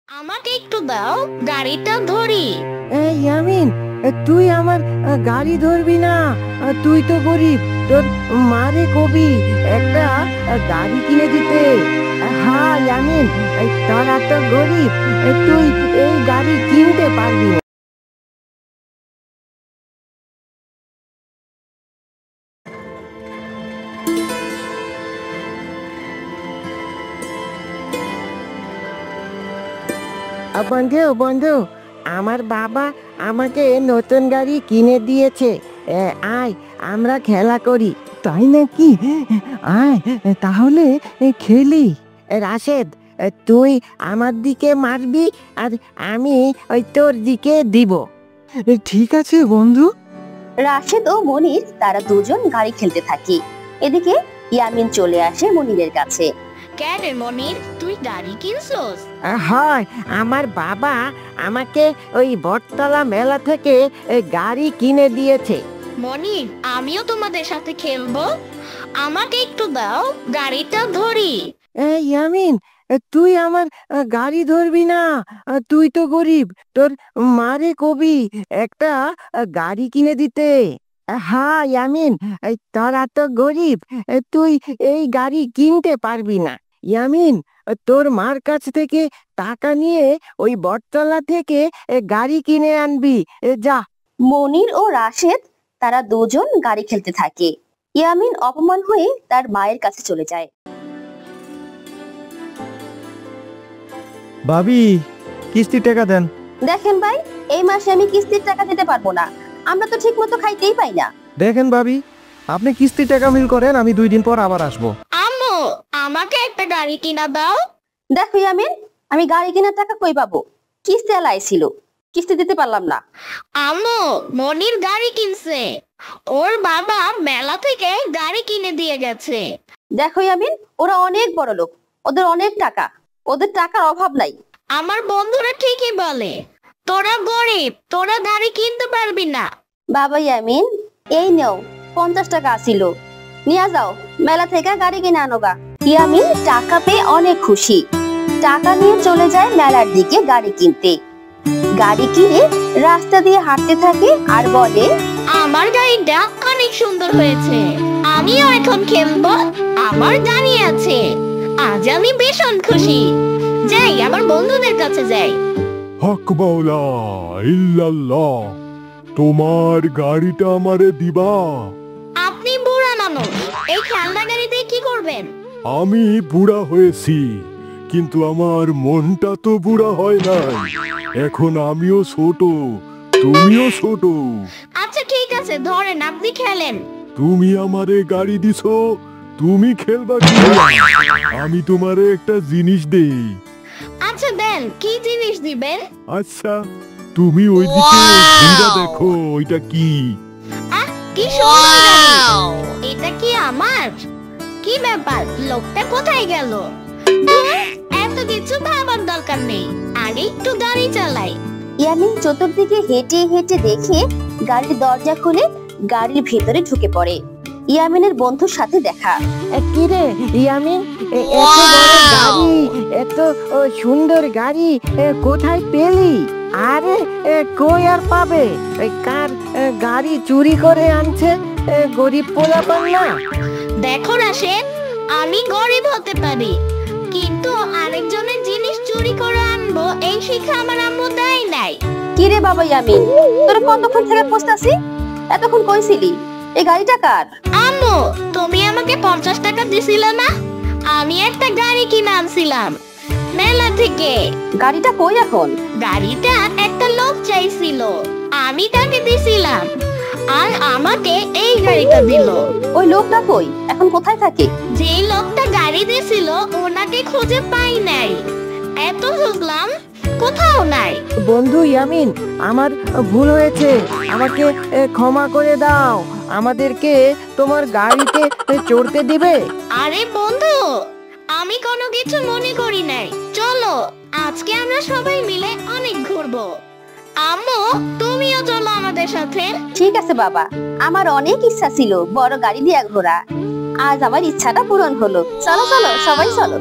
আমাকে একটু দাও, গাড়িটা ধরি। এই ইয়ামিন, তুই আমার গাড়ি ধরবি না। তুই তো গরিব, তোর মারে কবি একটা গাড়ি কিনে দিতে। হ্যাঁ ইয়ামিন, তোরা তো গরিব, তুই এই গাড়ি কিনতে পারবি না। বন্ধু বন্ধু, আমার বাবা আমাকে নতুন গাড়ি কিনে দিয়েছে। আয় আমরা খেলা করি। তাই নাকি? আয় তাহলে খেলি। রাশেদ, তুই আমার দিকে মারবি আর আমি ওই তোর দিকে দিব। ঠিক আছে বন্ধু। রাশেদ ও মনির তারা দুজন গাড়ি খেলতে থাকে। এদিকে ইয়ামিন চলে আসে মনিরের কাছে। কেন মনির, তুই গাড়ি কিনছস? হয়, আমার বাবা আমাকে ওই বটতলা মেলা থেকে গাড়ি কিনে দিয়েছে। মনির, আমিও তোমাদের সাথে খেলবো। আমাকে একটু দাও, গাড়িটা ধরি। ইয়ামিন, তুই আমার গাড়ি ধরবি না। তুই তো গরিব, তোর মারে কবি একটা গাড়ি কিনে দিতে। হ্যাঁ ইয়ামিন, তোরা তো গরিব, তুই এই গাড়ি কিনতে পারবি না। ইয়ামিন, তোর মার কাছ থেকে টাকা নিয়ে ওই বটতলা থেকে গাড়ি কিনে আনবি। যা। মনির ও রাশেদ তারা দুজন গাড়ি খেলতে থাকে। ইয়ামিন অপমান হয়ে তার মায়ের কাছে চলে যায়। ভাবি, কিস্তির টাকা দেন। দেখেন ভাই, এই মাসে আমি কিস্তির টাকা দিতে পারবো না। আমরা তো ঠিক মতো খাইতেই পাই না। দেখেন ভাবি, আপনি কিস্তির টাকা মিল করেন, আমি 2 দিন পর আবার আসবো। আম্মু, আমাকে একটা গাড়ি কিনা দাও। দেখো ইয়ামিন, আমি গাড়ি কেনার টাকা কই পাবো? কিস্তি আলাইছিল, কিস্তি দিতে পারলাম না। আম্মু, মনির গাড়ি কিনছে। ওর বাবা মেলা থেকে গাড়ি কিনে দিয়ে গেছে। দেখো ইয়ামিন, ওরা অনেক বড় লোক, ওদের অনেক টাকা, ওদের টাকার অভাব নাই। আমার বন্ধুরা ঠিকই বলে, তোরা গরিব, তোরা গাড়ি কিনতে পারবি না। বাবা ইয়ামিন, এই নেও 50 টাকা আসিল, নিয়ে যাও, মেলা থেকে গাড়ি কিনে আনোগা। ইয়ামিন টাকা পেয়ে অনেক খুশি। টাকা নিয়ে চলে যায় মেলার দিকে গাড়ি কিনতে। গাড়ি কিনে রাস্তা দিয়ে হাঁটতে থাকে আর বলে, আমার গাড়িটা অনেক সুন্দর হয়েছে, আমিও এখন খেলবো। আমার গাড়ি আছে, আজ আমি ভীষণ খুশি। যাই, আমার বন্ধুদের কাছে যাই। হক মাওলা ইল্লাল্লাহ, তোমার গাড়িটা আমারে দিবা? আপনি বুড়া মানুষ, এই খেলনা গাড়িতে কি করবেন? আমি বুড়া হয়েছি, কিন্তু আমার মনটা তো বুড়া হয় নাই। এখন আমিও ছোট, তুমিও ছোট। আচ্ছা ঠিক আছে, ধরেন, আপনি খেলেন। তুমি আমারে গাড়ি দিছো, তুমি খেলবা কি? আমি তোমারে একটা জিনিস দেই। আচ্ছা দেন, কি জিনিস দিবেন? আচ্ছা, তুমি ওইদিকে ঘুরে দেখো, ওইটা কি? কি সুন্দর গাড়ি! এটা কি আমার? কি ব্যাপার, লোকটা কোথায় গেল? ধুর, এত কিছু ভাবার দরকার নেই, আগে একটু গাড়ি চালাই। ইয়ামিন চতুর্দিকে হেঁটে হেঁটে দেখে গাড়ির দরজা খুলে গাড়ির ভেতরে ঢুকে পড়ে। ইয়ামিনের বন্ধুর সাথে দেখা। কিরে ইয়ামিন, এত বড় গাড়ি, এত সুন্দর গাড়ি কোথায় পেলি? আরে কই আর পাবে? কার গাড়ি চুরি করে আনছে গরিব পোলাপান না? দেখো রাশেদ, আমি গরিব হতে পারি, কিন্তু আরেকজনের জিনিস চুরি করে আনবো এই শিক্ষা আমার আম্মু দেয় নাই। কিরে বাবা ইয়ামিন, তোরা কতক্ষণ থেকে বসতাছি? এতক্ষণ কইছিলি এই গাড়িটা কার? আম্মু, তুমি আমাকে 50 টাকা দিছিলে না? আমি একটা গাড়ি কিনে আনছিলাম মেলা থেকে। গাড়িটা কই এখন? গাড়িটা একটা লোক চাইছিল, আমি তাকে দিছিলাম, আর আমাকে এই গাড়িটা দিল। ওই লোকটা কই, এখন কোথায় থাকে? যে লোকটা গাড়ি দিছিল ওনাকে খুঁজে পাই নাই, এত খুঁজলাম কোথাও নাই। বন্ধু ইয়ামিন, আমার ভুল হয়েছে, আমাকে ক্ষমা করে দাও। আমাদেরকে তোমার গাড়িতে চড়তে দিবে? আরে বন্ধু, আমি কোনো কিছু মনে করি নাই, চলো আজকে আমরা সবাই মিলে অনেক ঘুরবো। আম্মু, তুমিও চলো আমাদের সাথে। ঠিক আছে বাবা, আমার অনেক ইচ্ছা ছিল বড় গাড়ি দিয়ে ঘোরা, আজ আমার ইচ্ছাটা পূরণ হলো। চলো চলো সবাই চলো।